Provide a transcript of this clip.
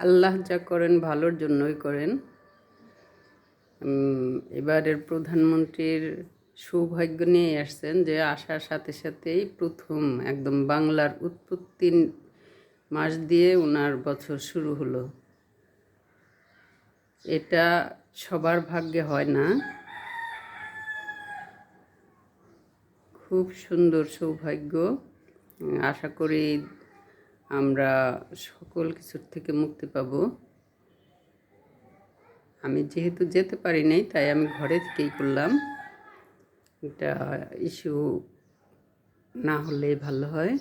আল্লাহ যা করেন ভালোর জন্যই করেন। এবারের প্রধানমন্ত্রীর সৌভাগ্য নিয়ে আসছেন যে আসার সাথে সাথেই প্রথম একদম বাংলার উৎপত্তি মাস দিয়ে ওনার বছর শুরু হলো। এটা সবার ভাগ্যে হয় না। খুব সুন্দর সৌভাগ্য। আশা করি আমরা সকল কিছুর থেকে মুক্তি পাব। আমি যেহেতু যেতে পারি নাই, তাই আমি ঘরে থেকেই করলাম। এটা ইস্যু না হলেই ভালো হয়।